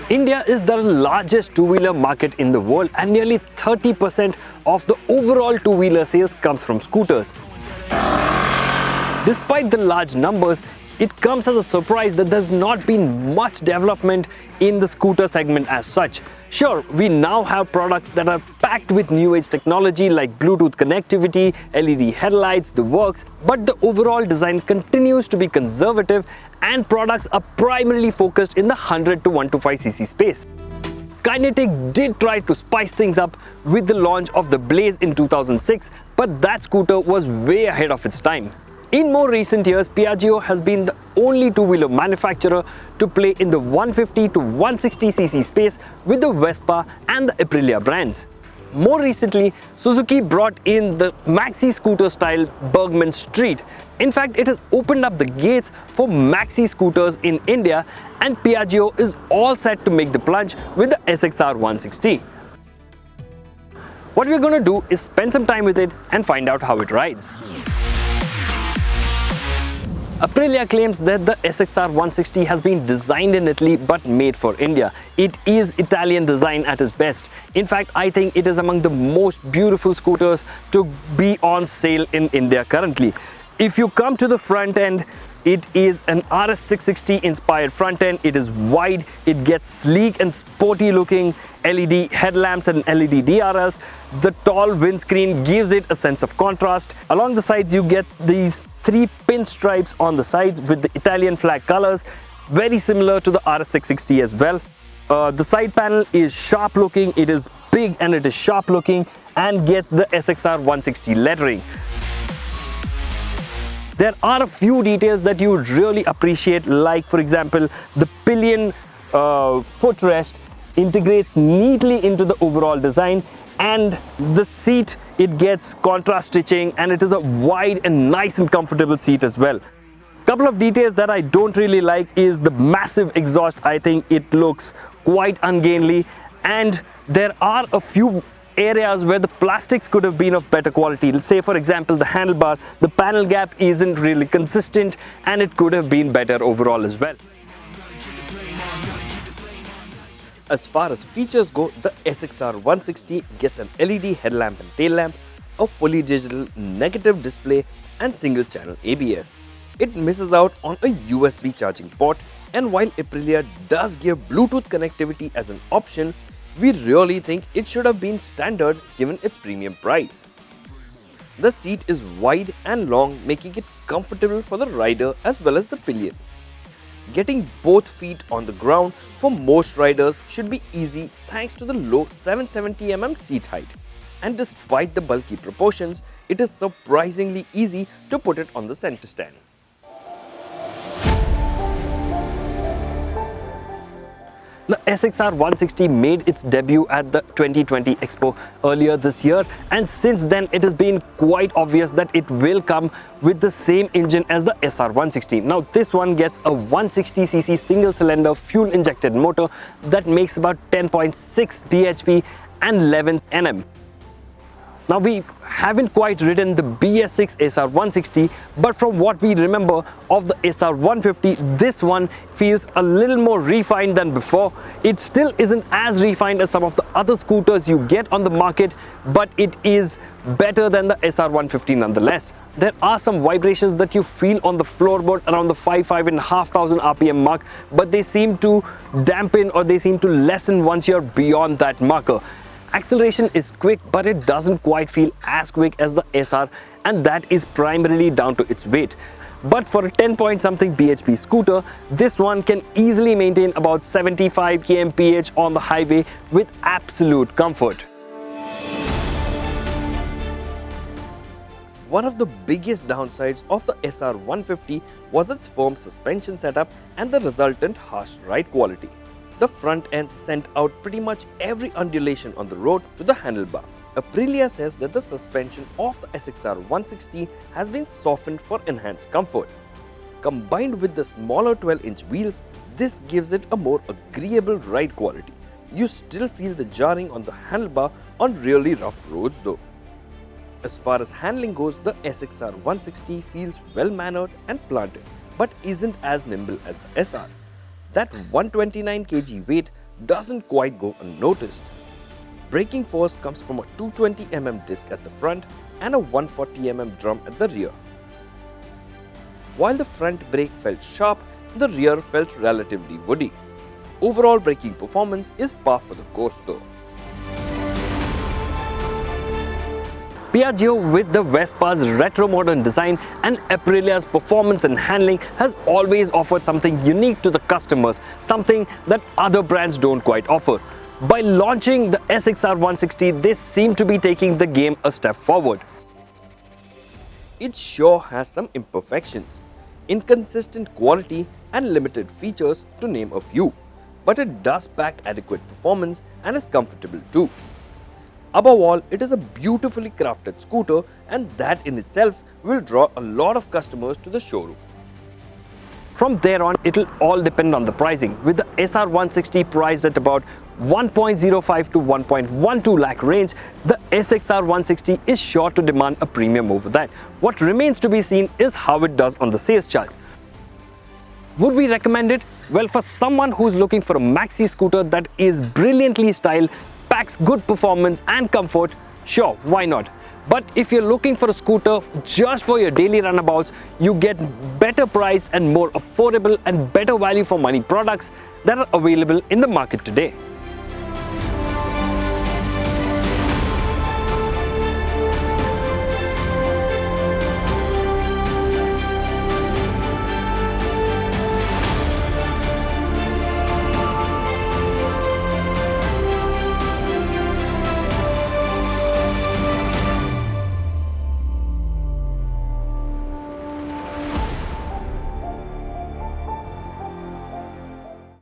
India is the largest two-wheeler market in the world, and nearly 30% of the overall two-wheeler sales comes from scooters. Despite the large numbers, it comes as a surprise that there's not been much development in the scooter segment as such. Sure, we now have products that are packed with new age technology like Bluetooth connectivity, LED headlights, the works, but the overall design continues to be conservative and products are primarily focused in the 100 to 125cc space. Kinetic did try to spice things up with the launch of the Blaze in 2006, but that scooter was way ahead of its time. In more recent years, Piaggio has been the only two-wheeler manufacturer to play in the 150 to 160cc space with the Vespa and the Aprilia brands. More recently, Suzuki brought in the maxi-scooter-styled Burgman Street. In fact, it has opened up the gates for maxi-scooters in India, and Piaggio is all set to make the plunge with the SXR 160. What we're going to do is spend some time with it and find out how it rides. Aprilia claims that the SXR 160 has been designed in Italy but made for India. It is Italian design at its best. In fact, I think it is among the most beautiful scooters to be on sale in India currently. If you come to the front end, it is an RS 660 inspired front end. It is wide, it gets sleek and sporty looking LED headlamps and LED DRLs. The tall windscreen gives it a sense of contrast. Along the sides, you get these 3 pinstripes on the sides with the Italian flag colors, very similar to the RS 660 as well. The side panel is sharp looking, it is big and it is sharp looking and gets the SXR 160 lettering. There are a few details that you would really appreciate, like for example, the pillion footrest integrates neatly into the overall design, and the seat, it gets contrast stitching and it is a wide and nice and comfortable seat as well. Couple of details that I don't really like is the massive exhaust. I think it looks quite ungainly, and there are a few areas where the plastics could have been of better quality. Let's say for example the handlebar, the panel gap isn't really consistent and it could have been better overall as well. As far as features go, the SXR 160 gets an LED headlamp and tail lamp, a fully digital negative display and single channel ABS. It misses out on a USB charging port, and while Aprilia does give Bluetooth connectivity as an option, we really think it should have been standard given its premium price. The seat is wide and long, making it comfortable for the rider as well as the pillion. Getting both feet on the ground for most riders should be easy thanks to the low 770mm seat height. And despite the bulky proportions, it is surprisingly easy to put it on the center stand. The SXR 160 made its debut at the 2020 Expo earlier this year, and since then it has been quite obvious that it will come with the same engine as the SR 160. Now this one gets a 160cc single cylinder fuel injected motor that makes about 10.6 bhp and 11 Nm. Now we haven't quite ridden the BS6 SR 160, but from what we remember of the SR 150, this one feels a little more refined than before. It still isn't as refined as some of the other scooters you get on the market, but it is better than the SR 150 nonetheless. There are some vibrations that you feel on the floorboard around the 5,500 RPM mark, but they seem to dampen or they seem to lessen once you're beyond that marker. Acceleration is quick, but it doesn't quite feel as quick as the SR, and that is primarily down to its weight. But for a 10-point-something bhp scooter, this one can easily maintain about 75 kmph on the highway with absolute comfort. One of the biggest downsides of the SR 150 was its firm suspension setup and the resultant harsh ride quality. The front end sent out pretty much every undulation on the road to the handlebar. Aprilia says that the suspension of the SXR 160 has been softened for enhanced comfort. Combined with the smaller 12-inch wheels, this gives it a more agreeable ride quality. You still feel the jarring on the handlebar on really rough roads though. As far as handling goes, the SXR 160 feels well-mannered and planted. but isn't as nimble as the SR. That 129 kg weight doesn't quite go unnoticed. Braking force comes from a 220 mm disc at the front and a 140 mm drum at the rear. While the front brake felt sharp, the rear felt relatively woody. Overall braking performance is par for the course though. Piaggio, with the Vespa's retro modern design and Aprilia's performance and handling, has always offered something unique to the customers, something that other brands don't quite offer. By launching the SXR 160, they seem to be taking the game a step forward. It sure has some imperfections, inconsistent quality and limited features to name a few, but it does pack adequate performance and is comfortable too. Above all, it is a beautifully crafted scooter, and that in itself will draw a lot of customers to the showroom. From there on, it will all depend on the pricing, with the SR 160 priced at about 1.05 to 1.12 lakh range. The SXR 160 is sure to demand a premium over that. What remains to be seen is how it does on the sales chart. Would we recommend it? Well, for someone who's looking for a maxi scooter that is brilliantly styled, packs good performance and comfort, sure, why not? But if you're looking for a scooter just for your daily runabouts, you get better price and more affordable and better value for money products that are available in the market today.